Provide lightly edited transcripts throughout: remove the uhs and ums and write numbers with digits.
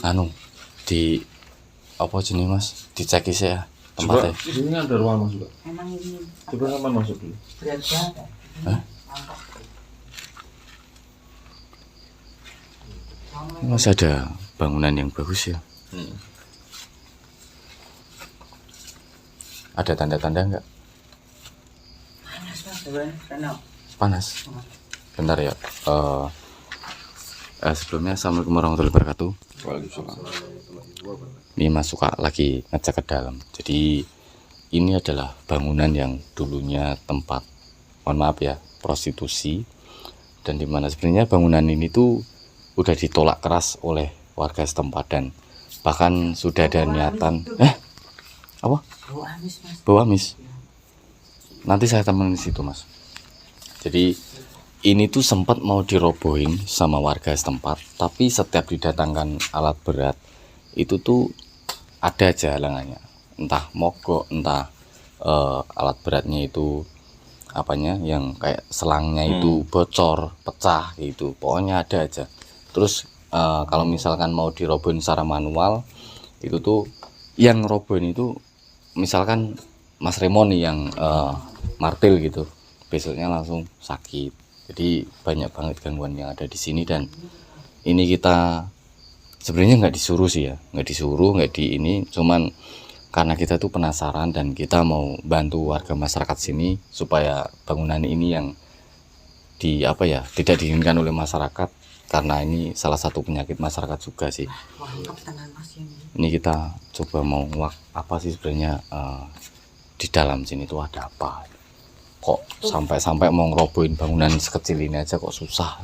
anu di apa jenis mas dicek sih ya tempatnya. Coba, di sini ada ruang masuk. Emang ini Coba kapan masuk dulu. berat banget. Hah? Ini masih ada bangunan yang bagus ya. Ada tanda-tanda enggak? Panas mas, sebenarnya. Panas. Bentar ya. Sebelumnya assalamualaikum warahmatullahi wabarakatuh. Waalaikumsalam. Ini Mas suka lagi ngecek ke dalam. Jadi ini adalah bangunan yang dulunya tempat, mohon maaf ya, prostitusi. Dan dimana sebenarnya bangunan ini tuh udah ditolak keras oleh warga setempat dan bahkan sudah ada niatan. Apa? Bau amis mas. Bau amis. Nanti saya temenin di situ mas. Jadi ini tuh sempat mau dirobohin sama warga setempat, tapi setiap didatangkan alat berat itu tuh ada aja halangannya. Entah mogok, entah alat beratnya itu apanya yang kayak selangnya itu bocor, pecah gitu. Pokoknya ada aja. Terus kalau misalkan mau dirobohin secara manual itu tuh yang robohin itu misalkan Mas Remo nih yang martil gitu, besoknya langsung sakit. Jadi banyak banget gangguan yang ada di sini dan ini kita sebenarnya nggak disuruh sih ya, nggak disuruh, nggak di ini, cuman karena kita tuh penasaran dan kita mau bantu warga masyarakat sini supaya bangunan ini yang di apa ya tidak diinginkan oleh masyarakat karena ini salah satu penyakit masyarakat juga sih. Mantap tenan mas ini. Ini kita coba mau nguak apa sih sebenarnya di dalam sini tuh ada apa, kok sampai mau ngerobohin bangunan sekecil ini aja kok susah,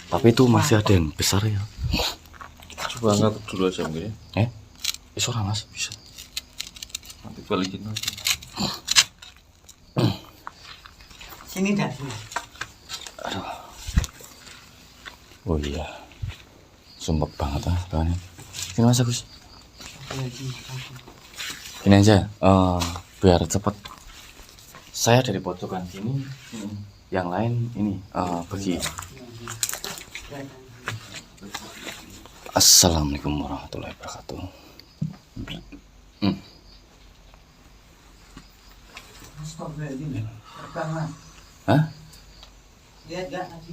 tapi itu masih ada yang besar ya. Coba angkat dulu aja mungkin ya. Bisa lah mas, bisa. Nanti balikin aja. Sini dah sini. Oh iya, sumpek banget lah sebenarnya. Sini mas Agus, ini aja biar cepet. Saya dari pojokan sini, yang lain ini pergi. Assalamualaikum warahmatullahi wabarakatuh. Astagfirullahaladzim. Terbang mas. Hah? Lihat gak tadi?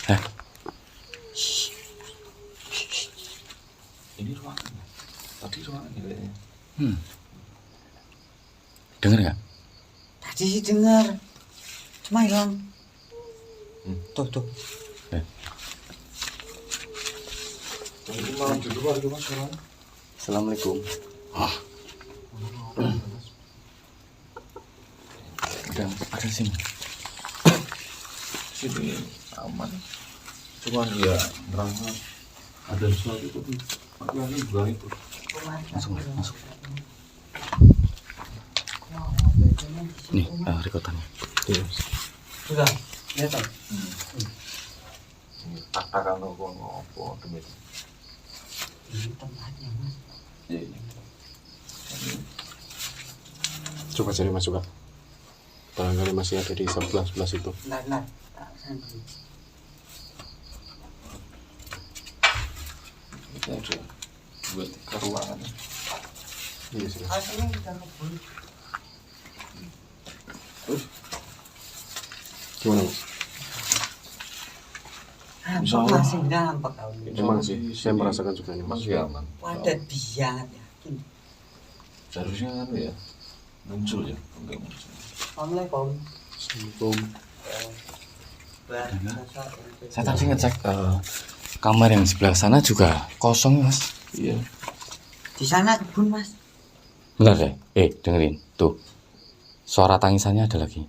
Hah? Ini ruangan. Tadi ruangan ya kayaknya. Dengar nggak? Tadi sih dengar. Cuma hilang. Tuh. Itu malam di luar itu mas suaranya. Assalamualaikum. Ada sini. Sini aman. Cuman ya merasa ada sesuatu tapi makanya bukan itu. Masuk. Nih, rekotannya. Iya. Sudah. Lihat toh. Ini tak-takan ngopo demi. Ini tempatnya mas. Iya. Coba cari mas juga. Barangkali masih ada di sebelah itu. Nah. Tak sanggup. Ini ada buat ke ruangan. Iya sih. Aslinya kita kebun. Gimana mas? Hampak masih nampak kau. Emang sih, saya merasakan juga ini mas. Masih aman. Wadah biang yakin. Seharusnya kan ya muncul ya, enggak muncul. Assalamualaikum. Assalamualaikum. Saya tadi ngecek kamar yang sebelah sana juga kosong mas. Iya. Di sana kebun mas. Bentar deh, dengerin tuh. Suara tangisannya ada lagi.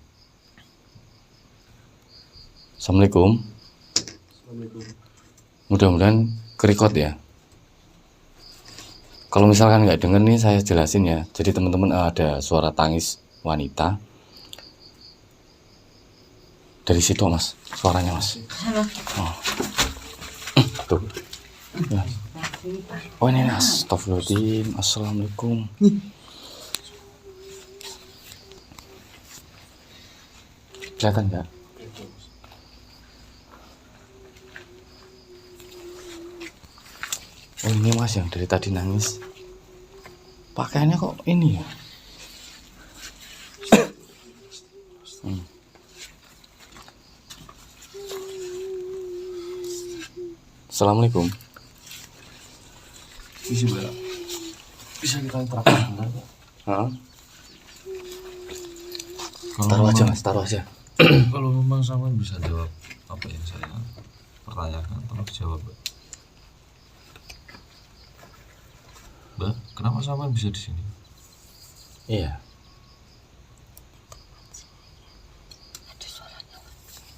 Assalamualaikum. Assalamualaikum. Mudah-mudahan kerekod ya. Kalau misalkan nggak denger nih saya jelasin ya. Jadi teman-teman ada suara tangis wanita. Dari situ mas, suaranya mas. Sana. Tuh. Ya. Oh ini astagfirullahaladzim. Assalamualaikum. Kelihatan nggak? Oh ini mas yang dari tadi nangis. Pakaiannya kok ini ya? Assalamualaikum. Bisa kita terakhir benar nggak? Hah? Kalau Taruh aja memang- mas, taruh aja. Kalau memang Saman bisa jawab apa yang saya pertanyakan, tolong dijawab, Mbak. Mbak, kenapa Saman bisa di sini? Iya.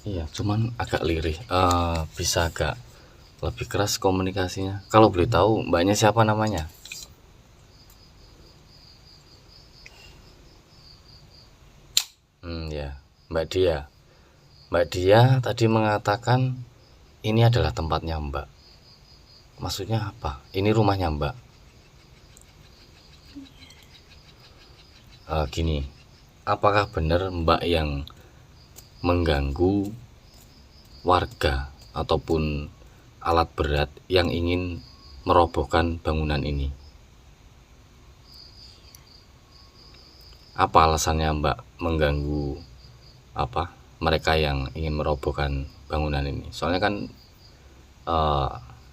Iya, cuman agak lirih. Bisa agak lebih keras komunikasinya. Kalau boleh tahu, mbaknya siapa namanya? Ya, Mbak Dia. Mbak Dia tadi mengatakan ini adalah tempatnya Mbak. Maksudnya apa? Ini rumahnya Mbak. Gini, apakah benar Mbak yang mengganggu warga ataupun alat berat yang ingin merobohkan bangunan ini? Apa alasannya Mbak mengganggu mereka yang ingin merobohkan bangunan ini? Soalnya kan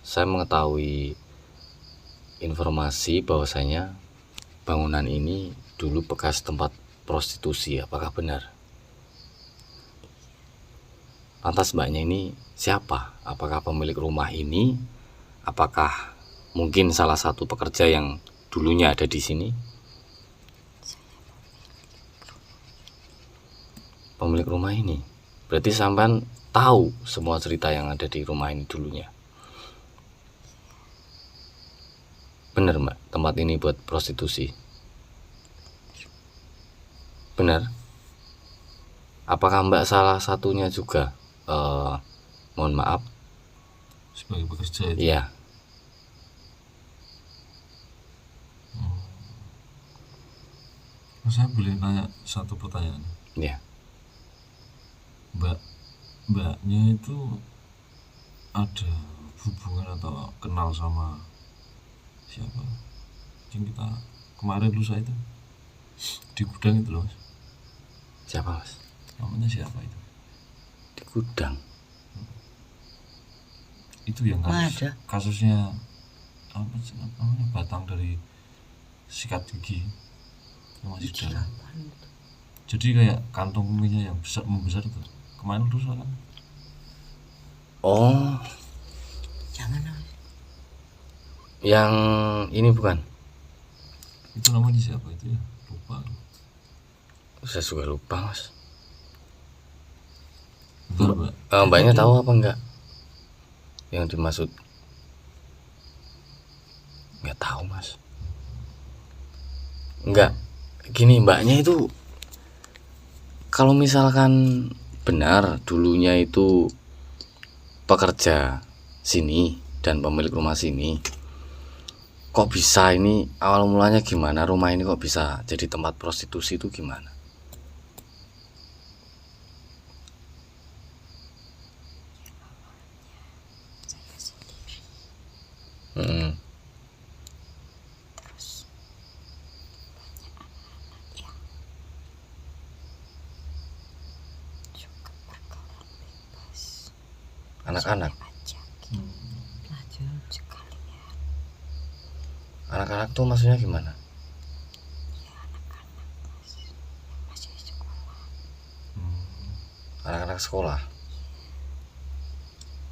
saya mengetahui informasi bahwasanya bangunan ini dulu bekas tempat prostitusi. Apakah benar? Lantas mbaknya ini siapa? Apakah pemilik rumah ini? Apakah mungkin salah satu pekerja yang dulunya ada di sini? Pemilik rumah ini. Berarti sampean tahu semua cerita yang ada di rumah ini dulunya. Benar Mbak, tempat ini buat prostitusi. Benar. Apakah Mbak salah satunya juga? Mohon maaf. Sebagai pekerja itu. Iya. Saya boleh nanya satu pertanyaan. Iya. Mbaknya itu ada hubungan atau kenal sama siapa? Yang kita kemarin lusa itu di gudang itu loh, Mas. Siapa Mas? Namanya siapa itu? Di gudang. Itu yang Ada. kasusnya apa sih namanya, batang dari sikat gigi yang masih dalam. Jadi kayak kantong kemihnya yang membesar itu kemarin lusa kan? Oh, Jangan Mas. yang ini bukan? Itu namanya siapa itu ya? Lupa. Saya juga lupa Mas. Betul, Mbak. Mbaknya tahu apa enggak? Yang dimaksud? Enggak tahu Mas. Enggak. Gini mbaknya itu, kalau misalkan benar dulunya itu pekerja sini dan pemilik rumah sini, kok bisa ini awal mulanya gimana rumah ini kok bisa jadi tempat prostitusi itu gimana? Hmm. Anak-anak, Pelajaran sekalian. anak-anak tuh maksudnya gimana? Masih sekolah. Anak-anak sekolah?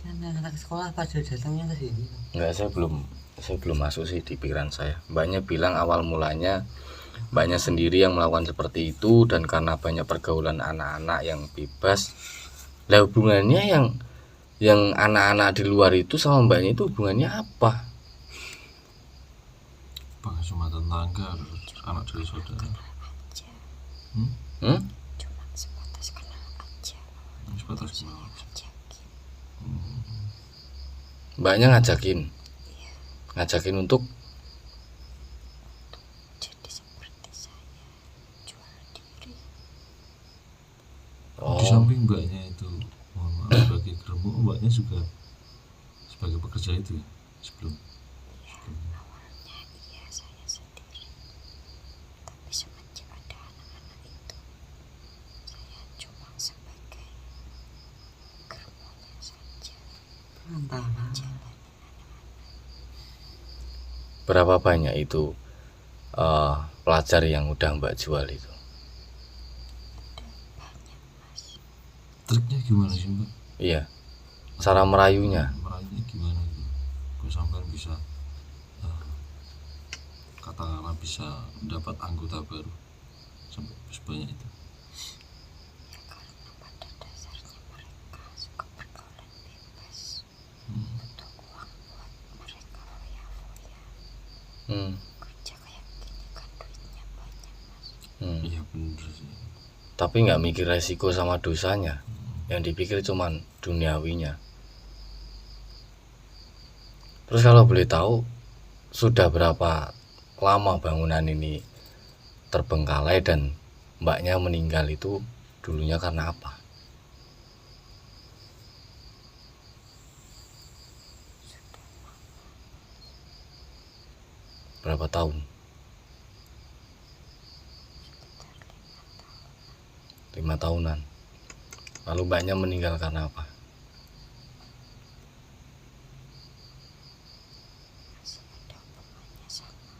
Dan anak sekolah pada datangnya ke sini. Enggak, saya belum masuk sih di pikiran saya. Mbaknya bilang awal mulanya mbaknya sendiri yang melakukan seperti itu, dan karena banyak pergaulan anak-anak yang bebas. Lah hubungannya yang anak-anak di luar itu sama mbaknya itu hubungannya apa? Apakah cuma tetangga atau anak dari saudara? Hmm? Cuma sebatas kenal aja. Sebatas kenal. Mbaknya ngajakin untuk Jadi seperti saya jual diri. Di oh, samping mbaknya itu, mohon maaf, sebagai geremuk, mbaknya juga sebagai pekerja itu ya sebelum sebelumnya. Awalnya iya saya sendiri, tapi semenjak ada anak-anak itu, saya cuma sebagai germonya saja. Jalanin Berapa banyak itu pelajar yang udah Mbak jual itu? banyak mas. Triknya gimana sih mbak? Iya, cara merayunya. Merayunya gimana gitu kok sampai bisa katakanlah bisa dapat anggota baru sampai sebanyak itu? Ya karena pada dasarnya mereka suka pergaulan bebas, butuh uang buat mereka foya-foya. Kerja kayak gini kan duitnya banyak mas. Iya bener sih. Tapi nggak mikir resiko sama dosanya. Yang dipikir cuman duniawinya. Terus kalau boleh tahu, sudah berapa lama bangunan ini terbengkalai dan mbaknya meninggal itu dulunya karena apa? Berapa tahun? Sekitar 5 tahun. 5 tahunan. Lalu mbaknya meninggal karena apa? Masih ada hubungannya sama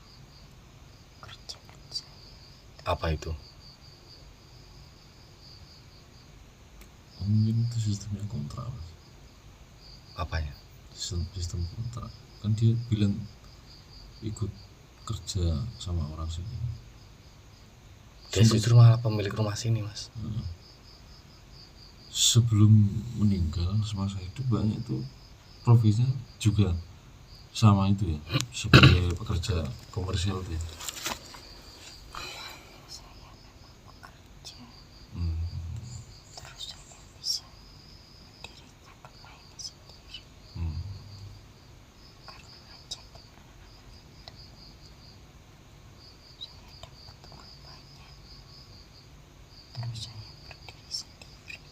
kerjaan saya. Apa itu? Mungkin itu sistemnya kontrak mas. Apanya? Sistem kontrak kan dia bilang ikut kerja sama orang sini. Dia justru malah pemilik rumah sini, Mas. Sebelum meninggal semasa hidup banyak itu profesinya juga sama itu ya, sebagai pekerja komersial tuh ya. Saya memang bekerja, terus saya bisa mendirikan rumah ini sendiri karena ngajakin anak-anak itu. Saya dapat uang banyak, terus saya berdiri sendiri.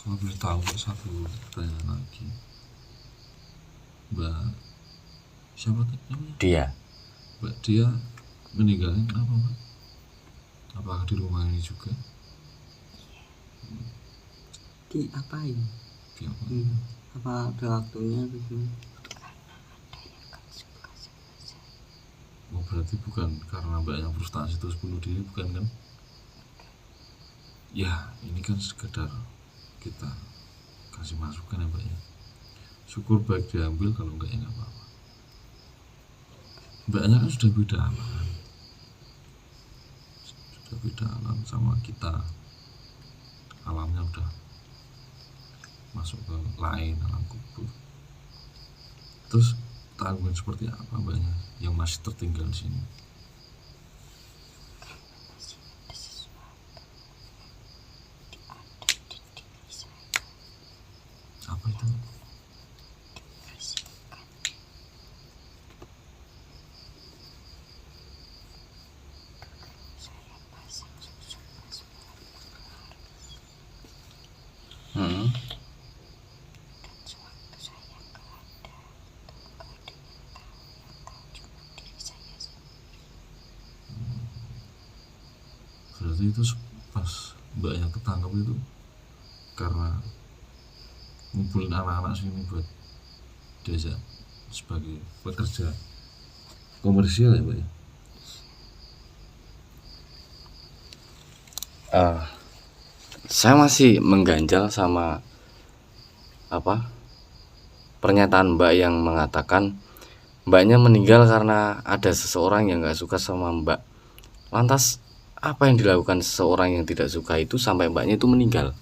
Kalau boleh tahu satu pertanyaan lagi, Mbak siapa tadi namanya? Dia. Mbak dia meninggalnya kenapa Mbak? Apakah di rumah ini juga? Diapain? Siapa? Apa ada waktunya atau gimana? Karena ada yang gak suka sama saya. Oh berarti bukan karena Mbaknya frustasi terus bunuh diri, bukan kan? Ya ini kan sekedar kita kasih masukan ya Mbak ya. Syukur baik diambil, kalau enggak ya nggak apa-apa. Mbaknya kan sudah beda alam, sudah beda alam sama kita. Alamnya udah masuk ke lain, alam kubur. Terus tanggungan seperti apa Mbaknya yang masih tertinggal di sini? Masih ada sesuatu yang ada di diri saya. Apa itu? Bersihkan. Saya pasang susu pas Hmm. dan sewaktu saya nggak ada, itu nggak ada yang tahu cuma diri saya sendiri. Berarti itu pas Mbaknya ketangkap itu karena ngumpulin anak-anak sini buat diajak sebagai pekerja komersial ya Mbak ya? Saya masih mengganjal sama pernyataan Mbak yang mengatakan mbaknya meninggal karena ada seseorang yang nggak suka sama Mbak. Lantas apa yang dilakukan seseorang yang tidak suka itu sampai mbaknya itu meninggal?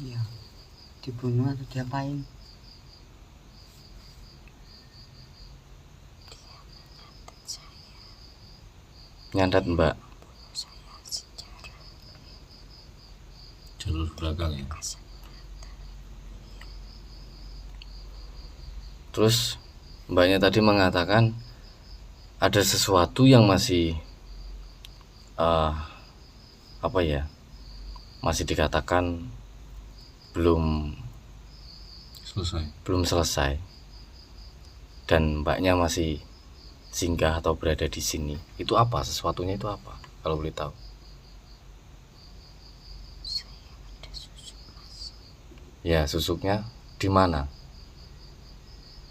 Iya, dibunuh atau diapain? Dan saya Nyandat Mbak. bunuh saya secara Jalur belakang ya? kasat. Terus mbaknya tadi mengatakan ada sesuatu yang masih apa ya, masih dikatakan belum selesai dan mbaknya masih singgah atau berada di sini, itu apa, sesuatunya itu apa kalau boleh tahu? Saya ada susuk, Mas. Ya, susuknya di mana?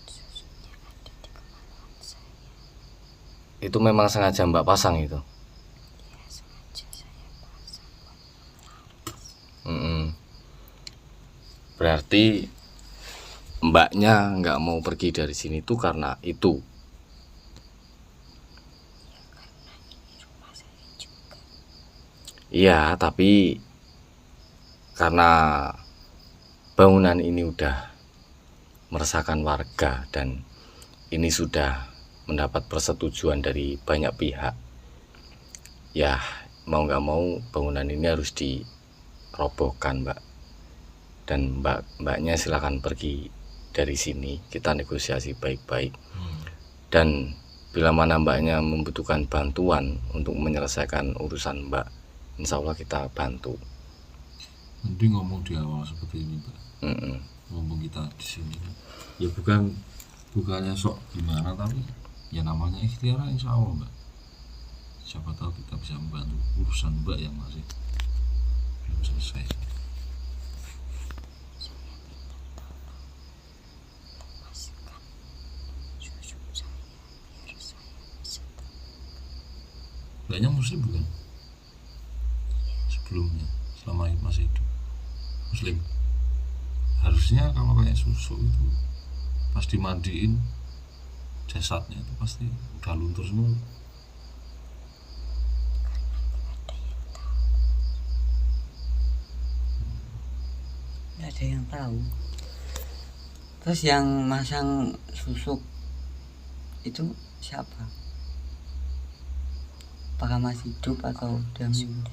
Susuknya ada di kemaluan saya. Itu memang sengaja mbak pasang itu? Ya, sengaja saya pasang buat menangis. Berarti mbaknya nggak mau pergi dari sini tuh karena itu? Karena ini rumah saya juga. Iya, tapi karena bangunan ini udah meresahkan warga dan ini sudah mendapat persetujuan dari banyak pihak, ya mau nggak mau bangunan ini harus dirobohkan, mbak. Dan mbaknya silakan pergi dari sini, kita negosiasi baik-baik. Dan bila mana mbaknya membutuhkan bantuan untuk menyelesaikan urusan mbak, insya Allah kita bantu. Nanti ngomong di awal seperti ini, Pak. Ngomong kita di sini. Ya bukannya sok gimana, tapi ya namanya ikhtiar, insya Allah, Mbak. Siapa tahu kita bisa membantu urusan Mbak yang masih belum selesai. Lepaskan susuk saya biar saya bisa tenang. Mbaknya muslim bukan? Sebelumnya, selama masih hidup muslim. Harusnya kalau kayak susuk itu pas dimandiin jasadnya itu pasti udah luntur semua. Nggak ada yang tahu. Terus yang masang susuk itu siapa? Apakah masih hidup atau udah meninggal?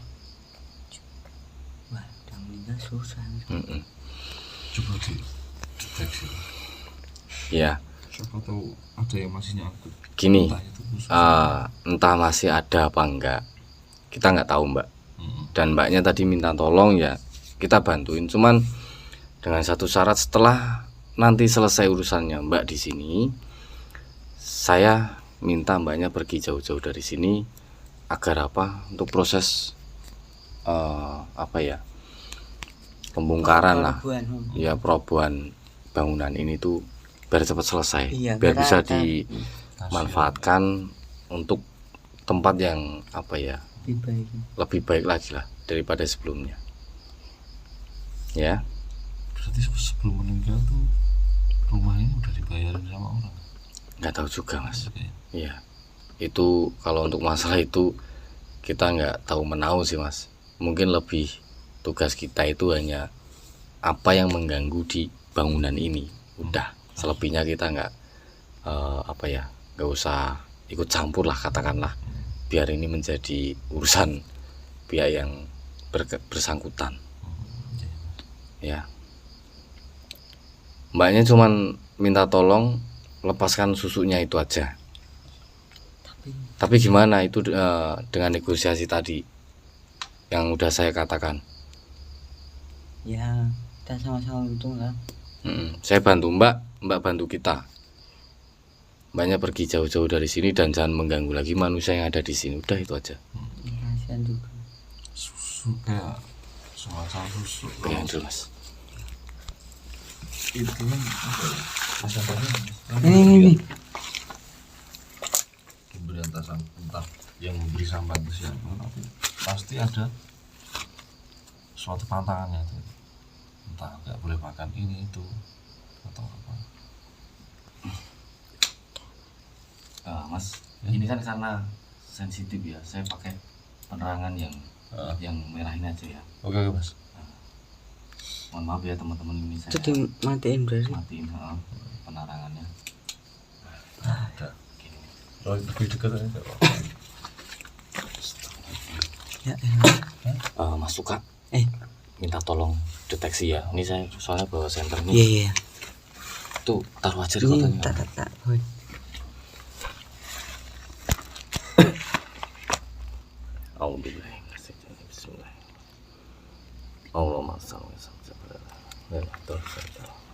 Wah, udah meninggal susah. Coba dideteksi. Ya, Siapa tahu ada yang masih nyangkut. gini, Entah itu khusus. entah masih ada apa enggak, kita nggak tahu, mbak. Dan mbaknya tadi minta tolong, ya kita bantuin. Cuman dengan satu syarat, setelah nanti selesai urusannya mbak di sini, saya minta mbaknya pergi jauh-jauh dari sini. Agar apa? Untuk proses apa ya, pembongkaran lah, ya perobohan bangunan ini tuh biar cepat selesai, Iya, biar bisa berata. dimanfaatkan untuk tempat yang apa ya, Lebih baik. lebih baik lagi lah daripada sebelumnya. Ya, Berarti sebelum meninggal tuh rumah ini udah dibayarin sama orang. nggak tahu juga, mas. Oke. Iya, itu kalau untuk masalah itu kita nggak tahu menahu sih, mas. Mungkin lebih tugas kita itu hanya apa yang mengganggu di bangunan ini, udah. Selebihnya kita nggak apa ya, nggak usah ikut campur lah, katakanlah, biar ini menjadi urusan pihak yang bersangkutan. Ya, mbaknya cuman minta tolong lepaskan susuknya itu aja. Tapi gimana itu dengan negosiasi tadi yang udah saya katakan? Ya, kita sama-sama untung lah. Saya bantu mbak bantu kita. Mbaknya pergi jauh-jauh dari sini dan jangan mengganggu lagi manusia yang ada di sini. Udah, itu aja. Kasihan juga. Susu kayak semacam susu. Ya, jelas. Itu kan apa ya? Masyarakat Ini. pemberantasan, entah yang memberi sampah itu siapa, tapi pasti ada suatu pantangannya itu. Entah nggak boleh makan ini itu atau apa. Mas, ini kan karena sensitif ya, saya pakai penerangan yang merah ini aja ya. Oke, Mas. Mohon maaf ya teman-teman, ini saya Itu dimatiin berarti. matiin penerangannya. Ada. Oh, lebih dekat aja. Ya, Mas Suka, Eh. minta tolong deteksi ya. Ini saya soalnya bawa senter iya nih. iya. Tuh, taruh aja di Ini kotanya. tak. Woi. Alhamdulillah. Bismillah. Allahumma shalli ala sayyidina Muhammad.